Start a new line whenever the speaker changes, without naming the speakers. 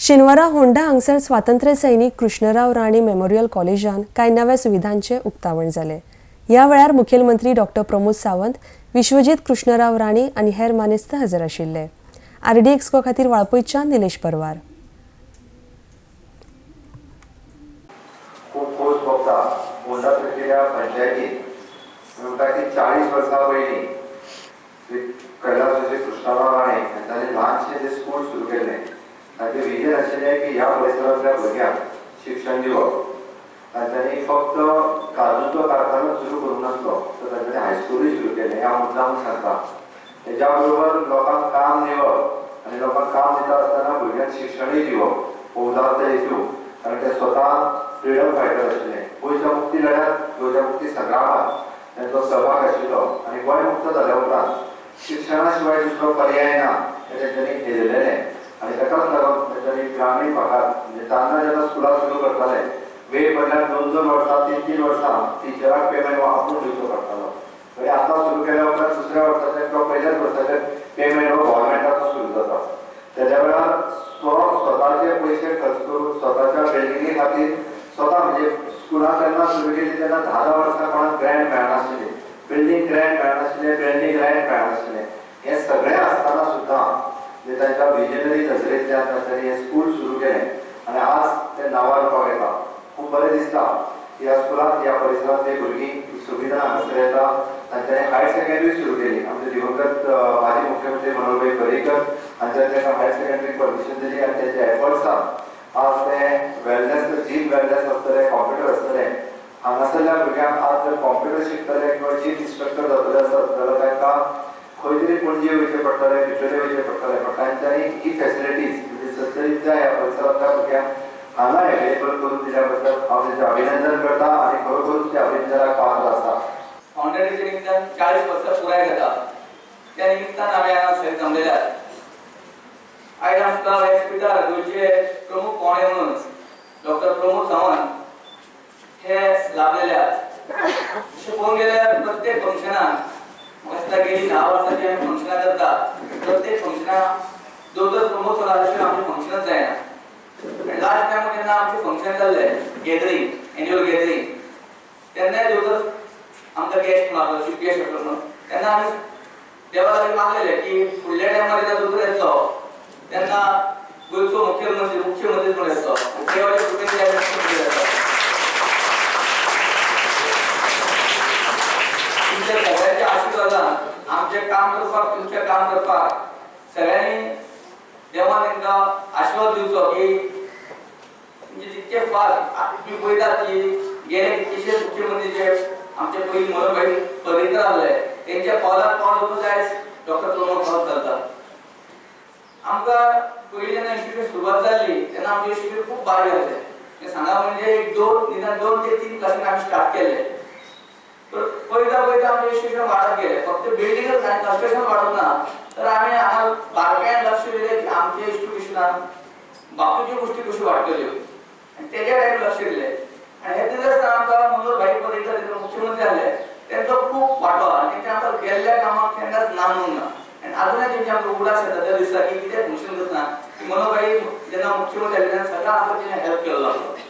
शेनवारा होंडा हांगसर स्वातंत्र्य सैनिक कृष्णराव राणी मेमोरियल कॉलेजान कांय नव्या सुविधांचे उक्तावण जाले। ह्या वेळार मुखेलमंत्री डॉ. प्रमोद सावंत, विश्वजीत कृष्णराव राणी आनी हेर मानेस्त हजर आशिल्ले। RD एक्सपो खातीर वाळपयच्यान निलेश परवार।
चाळीस वर्सां पयलीं कैलासवासी कृष्णराव राणे हांणी ल्हानशें स्कूल सुरू केल्लें। ताचें विजन आशिल्लें की ह्या परिसरांतल्या भुरग्यांक शिक्षण दिवप। तांच्यांनी फक्त काजूचो कारखानो सुरू करूंक नासलो, तर तांच्यांनी हायस्कूलूय सुरू केलें। ह्या मुद्दाम सांगता हेच्या बरोबर लोकांक काम दिवप आनी लोकांक काम दिता आसतना भुरग्यांक शिक्षणूय दिवप हो उदात्त हेतू। कारण ते स्वता फ्रिडम फायटर आशिल्ले। गोंयच्या मुक्ती लढ्यात, गोंयच्या मुक्ती संग्रामात तांचो सहभाग आशिल्लो आनी गोंय मुक्त जाल्या उपरांत शिक्षणा शिवाय दुसरो पर्याय ना हें तांच्यांनी हेरलेलें। आनी ताकाच लागून तांच्यांनी ग्रामीण भागात म्हणजे जेन्ना स्कुलां सुरू करताले, वेळ पडल्यार 2-2 वर्सां 3-3 वर्सां टिचराक पेमेंट हो आपूण दिवचो पडटालो। तरी आतां सुरू केल्या उपरांत दुसऱ्या वर्साचे किंवा पहिल्याच वर्साचे पेमेंट हो गव्हर्मेंटाचो सुरू जाता। तेज्या वेळार स्वताचे पयशे खर्च करून स्वताच्या बिल्डिंगे खातीर स्वता म्हणजे स्कुलां जेन्ना सुरू केली तेन्ना 10 वर्सां कोणाक ग्रँट मेळनाशिल्ली, बिल्डिंग ग्रँट मेळनाशिल्ले, बिल्डिंग ग्रँट मेळनाशिल्ले। हें सगळें आसतना सुद्दां जे तांच्या विजनरी नजरेंतल्यान तांच्यांनी हें स्कूल सुरू केलें आनी आज तें नांवार येता। खूब बरें दिसता ह्या स्कुलांत ह्या परिसरांतली भुरगीं सुविधा हांगासर येता। तांच्यांनी हायर सेकंडरी सुरू केली। आमचे दिवंगत माजी मुख्यमंत्री मनोहरभाई पर्रीकर हांच्यानी ताका हायर सेकंडरी परमिशन दिली आनी तेच्या एफर्ट्सान आज ते वेलनेस, जीम वेलनेस आसतले, कॉम्प्युटर आसतले। हांगासरल्या भुरग्यांक आज जर कॉम्प्युटर शिकतले किंवा जीम इन्स्ट्रक्टर जातले आसत जाल्यार तांकां खंय तरी पणजे वयचें पडटलें, भितरले वयचें पडटलें। पण तांच्यांनी ही फॅसिलिटीज म्हणजे सत्तरीच्या ह्या परिसरांतल्या भुरग्यांक हांगा एवेलेबल करून दिल्या बद्दल हांव तेचें अभिनंदन करता आनी खरोखरूच त्या अभिनंदनाक पात्र आसा।
फाउंडरीच्या निमतान 40 वर्सां पुराय जाता, त्या निमतान आमी हांगा जमलेले आसात। आयज आमकां व्यासपीठार गोंयचे प्रमुख पावणे म्हणून डॉ. प्रमोद सावंत हे लाभलेले आसात। अशें पळोवंक गेल्यार प्रत्येक फंक्शनाक म्हाका गेली 10 वर्सांची आमी फंक्शनां करता, प्रत्येक फंक्शनाक दोतोर प्रमोद सर आशिल्ले आमचे फंक्शनच जायना। लास्ट टायम जेन्ना आमचे फंक्शन जाल्ले गॅदरींग, एन्युअल गॅदरींग, तेन्नाय दोतोर आमकां गेस्ट म्हणून चीफ गेस्ट आसलो म्हणून तेन्ना आमी देवा लागीं मागलेलें की फुडल्या टायमार जेन्ना दोतोर येतलो तेन्ना गोंयचो मुख्यमंत्री म्हणून येतलो। देवाच्या कृपेन तुमच्या सगळ्यांच्या आशिर्वादान आमचें काम करपाक, तुमचें काम करपाक सगळ्यांनी देवान तांकां आशिर्वाद दिवचो की म्हणजे जितके फास्ट तुम्ही पळयतात की गेले कितलेशेच मुख्यमंत्री जे आमचे पयलीं मनोहरभाई पर्रीकर आसले तेंच्या पावलार पावल दवरून आयज डॉ. प्रमोद सावंत चलता। आमकां पयलीं जेन्ना इंस्टिट्यूट सुरवात जाल्ली तेन्ना आमचें इंस्टिट्यूट खूब बारीक आसलें। तें सांगा म्हणजे निदान 2 ते 3 क्लासीन आमी स्टार्ट केल्लें। पळयता पळयता आमचें इंस्टिट्यूशन वाडत गेलें। फक्त बिल्डिंगच आनी कंस्ट्रक्शन वाडूंक ना, तर आमी हांगा बारकायेन लक्ष दिलें की आमच्या इंस्टिट्यूशनान बाकीच्यो गोश्टी कश्यो वाडटल्यो आनी तेच्या कडेन लक्ष दिलें। आनी हे दिवस आमकां मनोहरभाई पर्रीकर जेन्ना मुख्यमंत्री जाले तेंचो खूब वांटो आनी तेंचे आमकां केल्ल्या कामाक केन्नाच ना म्हणूंक ना। आनी आजुनूय तेंची आमकां उगडास येता त्या दिसा की कितें फंक्शन करतना की मनोहरभाई जेन्ना मुख्यमंत्री जाले तेन्ना सगळ्यांक आमकां तेणें हेल्प केल्लो आसलो।